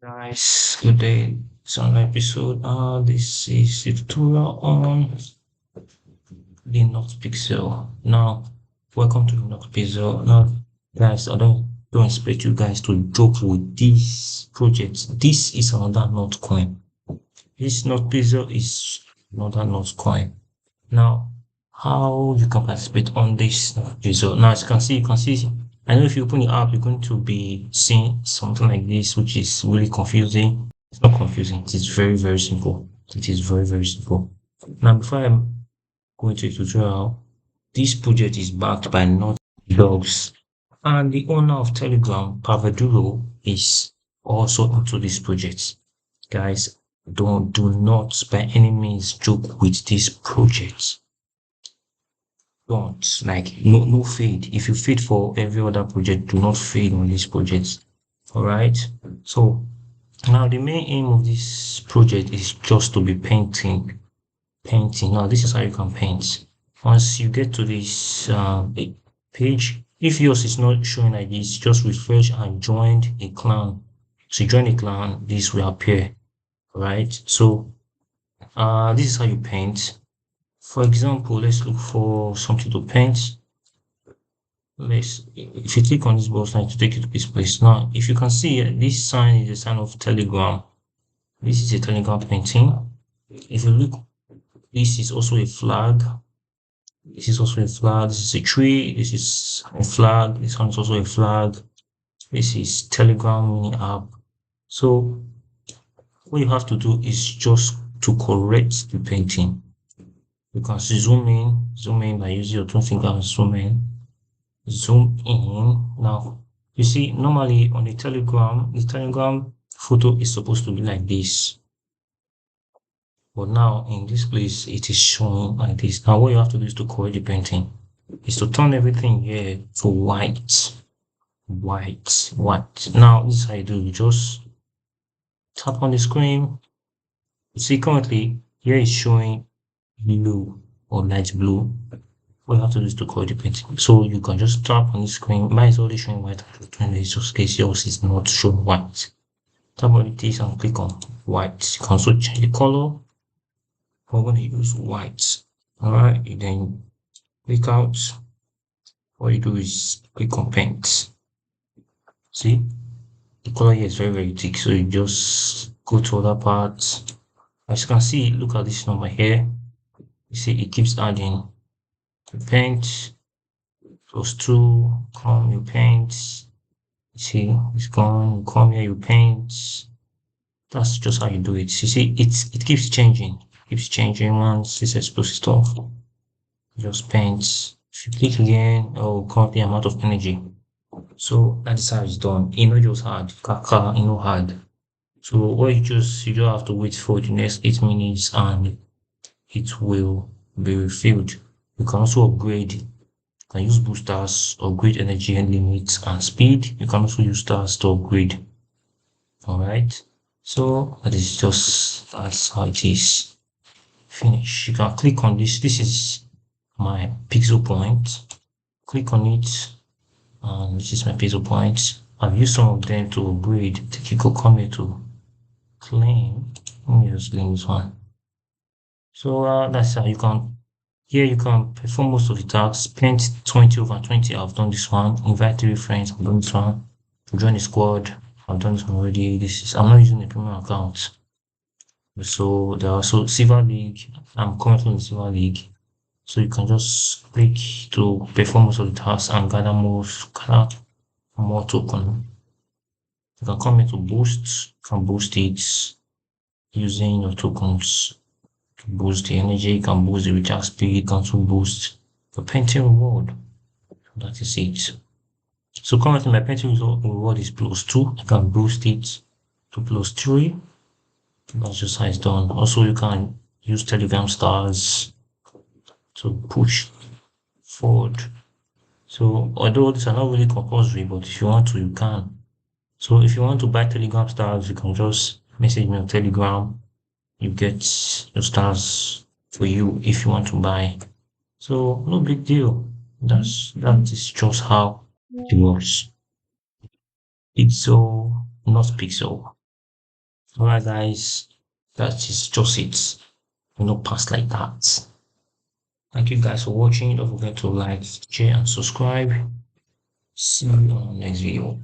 Guys, good day. It's another episode. This is the tutorial on the Note Pixel. Now, welcome to the Note Pixel. Now, guys, I don't expect you guys to joke with this project. This is another Note coin. This Note Pixel is another Note coin. Now, how you can participate on this Note Pixel? Now, as you can see. I know if you open the app, you're going to be seeing something like this, which is really confusing. It's not confusing. It is very, very simple. It is very, very simple. Now, before I go into the tutorial, this project is backed by Not Dogs, and the owner of Telegram, Pavaduro, is also into this project. Guys, do not by any means joke with this project. Don't no fade. If you fade for every other project, do not fade on this project. All right. So now the main aim of this project is just to be painting. Now this is how you can paint. Once you get to this page, if yours is not showing like this, just refresh and join a clan. So you join a clan, this will appear. Right. So this is how you paint. For example, let's look for something to paint. If you click on this button to take you to this place. Now, if you can see, this sign is a sign of Telegram. This is a Telegram painting. If you look, this is also a flag. This is also a flag. This is a tree. This is a flag. This one is also a flag. This is Telegram mini app. So, what you have to do is just to correct the painting. You can zoom in by using your two fingers, zoom in. Now, you see, normally on the Telegram photo is supposed to be like this. But now in this place, it is showing like this. Now, what you have to do is to correct the painting, is to turn everything here to white. Now, this is how you do. You just tap on the screen. You see, currently here is showing blue or light blue. What you have to do is to correct the painting. So you can just tap on the screen. Mine is already showing white, and it's just in case yours is not showing white. Tap on this and click on white. You can also change the color. We're going to use white. Alright, you then click out. What you do is click on paint. See, the color here is very, very thick. So you just go to other parts. As you can see, look at this number here. You see, it keeps adding. You paint +2, come, you paint. You see, it's gone. You come here, you paint. That's just how you do it. You see, it keeps changing. Once it's supposed to stop. Just paint. If you click again, oh, count the amount of energy. So that is how it's done. You know, just hard. Hard. So what you just have to wait for the next 8 minutes and it will be refilled. You can also upgrade. You can use boosters, upgrade energy and limits and speed. You can also use stars to upgrade. Alright. So that's how it is. Finish. You can click on this. This is my pixel point. Click on it. And this is my pixel point. I've used some of them to upgrade. You can come here to claim. Let me just claim this one. So that's how you can. Here you can perform most of the tasks. Paint 20/20. I've done this one. Invite 3 friends. I've done this one. Join a squad. I've done this one already. I'm not using a premium account. So there are also Silver League. I'm currently in Silver League. So you can just click to perform most of the tasks and gather more token. You can come here to boost. You can boost it using your tokens. Boost the energy, you can boost the recharge speed, you can also boost the painting reward. That is it. So currently my painting reward is +2. You can boost it to +3. That's just how it's done. Also, you can use Telegram stars to push forward. So although these are not really compulsory, but if you want to, you can. So if you want to buy Telegram stars, you can just message me on Telegram. You get your stars for you if you want to buy. So no big deal. That is just how it works. Pixel, not pixel. Alright, guys, that is just it. Pass like that. Thank you guys for watching. Don't forget to like, share, and subscribe. See you on the next video.